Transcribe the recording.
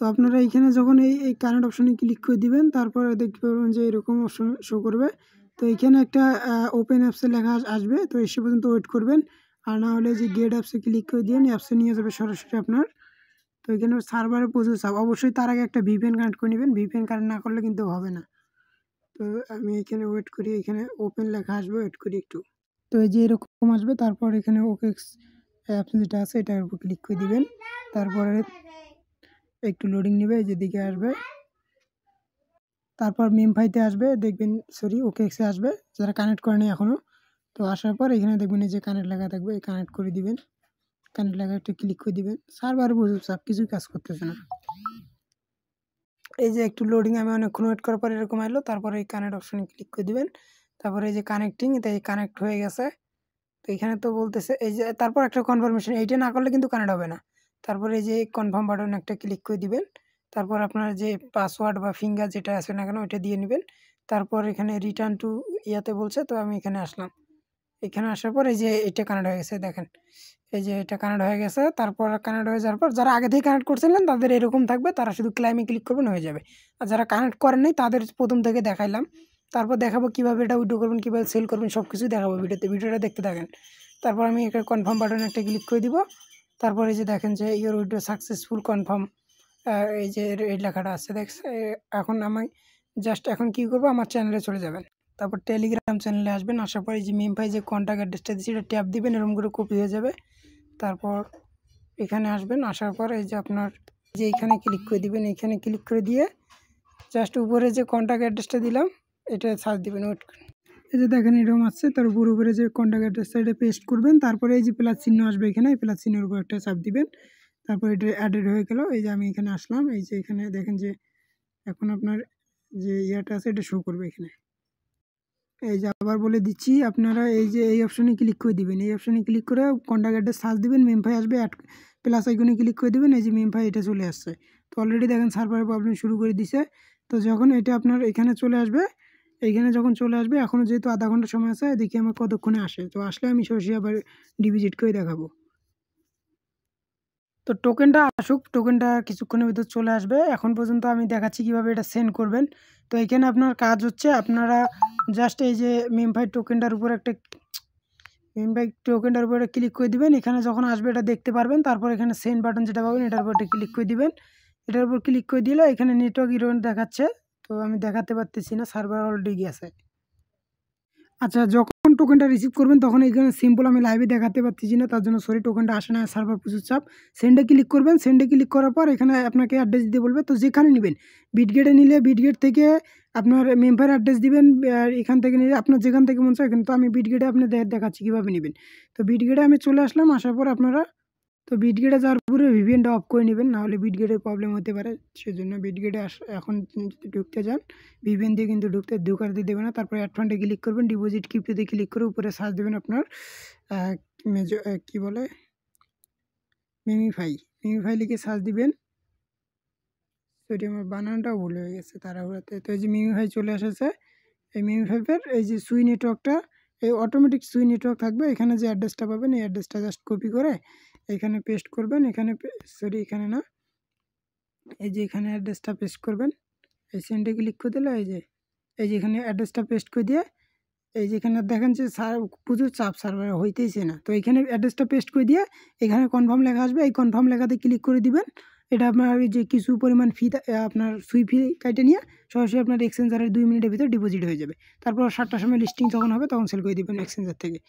তো আপনারা এইখানে যখন এই কারেন্ট অপশনে ক্লিক করে দিবেন, তারপরে দেখতে পাবেন যে এরকম অপশন শো করবে। তো এখানে একটা ওপেন অ্যাপসে লেখা আসবে, তো এসে পর্যন্ত ওয়েট করবেন। আর না হলে যে গেট অ্যাপসে ক্লিক করে দিন, অ্যাপসে নিয়ে যাবে সরাসরি আপনার। তো এখানে সার্ভারে প্রচুর চাপ, অবশ্যই তার আগে একটা ভিপিএন কানেক্ট করে নেবেন। ভিপিএন কানেক্ট না করলে কিন্তু হবে না। তো আমি এখানে ওয়েট করি, এখানে ওপেন লেখা আসবে, ওয়েট করি একটু। তো এই যে এরকম আসবে, তারপর এখানে ওকেক্স অ্যাপস যেটা আছে এটার উপর ক্লিক করে দিবেন। তারপরে একটু লোডিং নেবে, যেদিকে আসবে, তারপর মেমফাইতে আসবে, দেখবেন সরি ওকেক্সে আসবে যারা কানেক্ট করেনি এখনও। তো আসার পর এখানে দেখবেন এই যে কানেক্ট লেখা থাকবে, এই কানেক্ট করে দিবেন। কানেক্ট লেখা একটু ক্লিক করে দিবেন। সার্ভার বুঝুন সব কিছুই কাজ করতেছে না। এই যে একটু লোডিং, আমি অনেকক্ষণ ওয়েট করার পর এরকম এলো। তারপরে এই কানেক্ট অপশনে ক্লিক করে দিবেন। তারপরে এই যে কানেক্টিং, তাই কানেক্ট হয়ে গেছে। তো এখানে তো বলতেছে এই যে, তারপর একটা কনফার্মেশন, এইটা না করলে কিন্তু কানেক্ট হবে না। তারপরে এই যে কনফার্ম বাটন একটা ক্লিক করে দিবেন। তারপর আপনার যে পাসওয়ার্ড বা ফিঙ্গার যেটা আছে না কেন ওইটা দিয়ে নেবেন। তারপর এখানে রিটার্ন টু ইয়াতে বলছে, তো আমি এখানে আসলাম। এখানে আসার পর এই যে এটা কানেক্ট হয়ে গেছে, দেখেন এই যে এটা কানেক্ট হয়ে গেছে। তারপর কানেক্ট হয়ে যাওয়ার পর যারা আগে থেকে কানেক্ট করছিলেন তাদের এরকম থাকবে, তারা শুধু ক্লাইমে ক্লিক করবেন হয়ে যাবে। আর যারা কানেক্ট করেন নাই তাদের প্রথম থেকে দেখাইলাম। তারপর দেখাবো কীভাবে এটা উইথড্র করবেন, কীভাবে সেল করবেন, সব কিছুই দেখাবো ভিডিওটা দেখতে থাকেন। তারপর আমি এখানে কনফার্ম বাটনে একটা ক্লিক করে দিব। তারপর এই যে দেখেন যে ইওর উইথড্র সাকসেসফুল কনফার্ম, এই যে এই লেখাটা আছে দেখছে। এখন আমি জাস্ট এখন কী করবো, আমার চ্যানেলে চলে যাবেন। তারপর টেলিগ্রাম চ্যানেলে আসবেন। আসার পর এই যে মেমফাই যে কন্ট্যাক্ট অ্যাড্রেসটা দিচ্ছি এটা ট্যাপ দিবেন, এরকম করে কপি হয়ে যাবে। তারপর এখানে আসবেন। আসার পর এই যে আপনার যে এইখানে ক্লিক করে দিবেন। এইখানে ক্লিক করে দিয়ে জাস্ট উপরে যে কন্ট্যাক্ট অ্যাড্রেসটা দিলাম এটা সার্চ দিবেন, ওয়েট করুন। এই যে দেখেন এরকম আসছে, তার উপরে যে কন্ট্যাক্ট অ্যাড্রেসটা এটা পেস্ট করবেন। তারপরে এই যে প্লাস চিহ্ন আসবে, এখানে এই প্লাস চিহ্নের উপর একটা চাপ দিবেন। তারপর এটা অ্যাডেড হয়ে গেল। এই যে আমি এখানে আসলাম, এই যে এখানে দেখেন যে এখন আপনার যে ইয়াটা আছে এটা শো করবে এখানে। এই যে আবার বলে দিচ্ছি, আপনারা এই যে এই অপশনে ক্লিক করে দিবেন। এই অপশনে ক্লিক করে কন্ট্যাক্ট অ্যাড্রেস সার্চ দিবেন, মেমফাই আসবে, অ্যাড প্লাস আইকনে ক্লিক করে দিবেন। এই যে মেমফাই এটা চলে আসছে। তো অলরেডি দেখেন সার্ভারের প্রবলেম শুরু করে দিছে। তো যখন এটা আপনার এখানে চলে আসবে, এইখানে যখন চলে আসবে, এখনও যেহেতু আধা ঘন্টা সময় আছে, দেখি আমার কতক্ষণে আসে। তো আসলে আমি সরাসরি আবার ডিপোজিট করে দেখাবো। তো টোকেনটা আসুক, টোকেনটা কিছুক্ষণের ভিতর চলে আসবে। এখন পর্যন্ত আমি দেখাচ্ছি কীভাবে এটা সেন্ড করবেন। তো এখানে আপনার কাজ হচ্ছে, আপনারা জাস্ট এই যে মেমফাই টোকেনটার উপর ক্লিক করে দিবেন। এখানে যখন আসবে এটা দেখতে পারবেন। তারপর এখানে সেন্ড বাটন যেটা পাবেন এটার উপর ক্লিক করে দিবেন। এটার উপর ক্লিক করে দিলে এখানে নেটওয়ার্ক ইরর দেখাচ্ছে, তো আমি দেখাতে পারতেছি না, সার্ভার অলরেডি গেছে। আচ্ছা, যখন টোকেনটা রিসিভ করবেন তখন এখানে সিম্পল আমি লাইভে দেখাতে পারতেছি না, তার জন্য সরি, টোকেনটা আসে না, সার্ভার প্রচুর চাপ। সেন্ডে ক্লিক করবেন। সেন্ডে ক্লিক করার পর এখানে আপনাকে অ্যাড্রেস দিতে বলবে। তো যেখানে নেবেন, বিটগেটে নিলে বিটগেট থেকে আপনার মেম্বার অ্যাড্রেস দিবেন। আর এখান থেকে নিলে আপনার যেখান থেকে মন চায় এখানে। তো আমি বিটগেটে আপনি দেখাচ্ছি কীভাবে নেবেন। তো বিটগেটে আমি চলে আসলাম। আসার পর আপনারা তো বিটগেটে যাওয়ার পরে ভিপিএনটা অফ করে নেবেন, নাহলে বিটগেটের প্রবলেম হতে পারে। সেজন্য বিটগেটে এখন ঢুকতে যান, ভিপিএন দিয়ে কিন্তু ঢুকাতে দেবে না। তারপরে অ্যাড ফান্ডে ক্লিক করবেন, ডিপোজিট ক্রিপ্টোতে ক্লিক করে উপরে সার্চ দেবেন আপনার কী বলে মেমিফাই লিখে সার্চ দিবেন। সরি, আমার বানানটাও ভুল হয়ে গেছে তাড়াহুড়াতে। তো এই যে মেমিফাই চলে এসেছে। এই মেমিফাইয়ের এই যে সুই নেটওয়ার্কটা, এই অটোমেটিক সুই নেটওয়ার্ক থাকবে। এখানে যে অ্যাড্রেসটা পাবেন এই অ্যাড্রেসটা জাস্ট কপি করে এখানে পেস্ট করবেন। এখানে এখানে না, এই যে এখানে অ্যাড্রেসটা পেস্ট করবেন। এই সেন্ডে ক্লিক করে দিলে এই যে এখানে অ্যাড্রেসটা পেস্ট করে দিয়ে এই যে এখানে দেখেন যে প্রচুর চাপ, সার্ভারে হইতেইছে না। তো এখানে অ্যাড্রেসটা পেস্ট করে দিয়ে এখানে কনফার্ম লেখা আসবে, এই কনফার্ম লেখাতে ক্লিক করে দিবেন। এটা আপনার যে কিছু পরিমাণ ফি, আপনার সুই ফি কাটে নিয়ে সরাসরি আপনার এক্সচেঞ্জারের 2 মিনিটের ভিতরে ডিপোজিট হয়ে যাবে। তারপর 7টার সময় লিস্টিং যখন হবে তখন সেল করে দিবেন এক্সচেঞ্জার থেকে।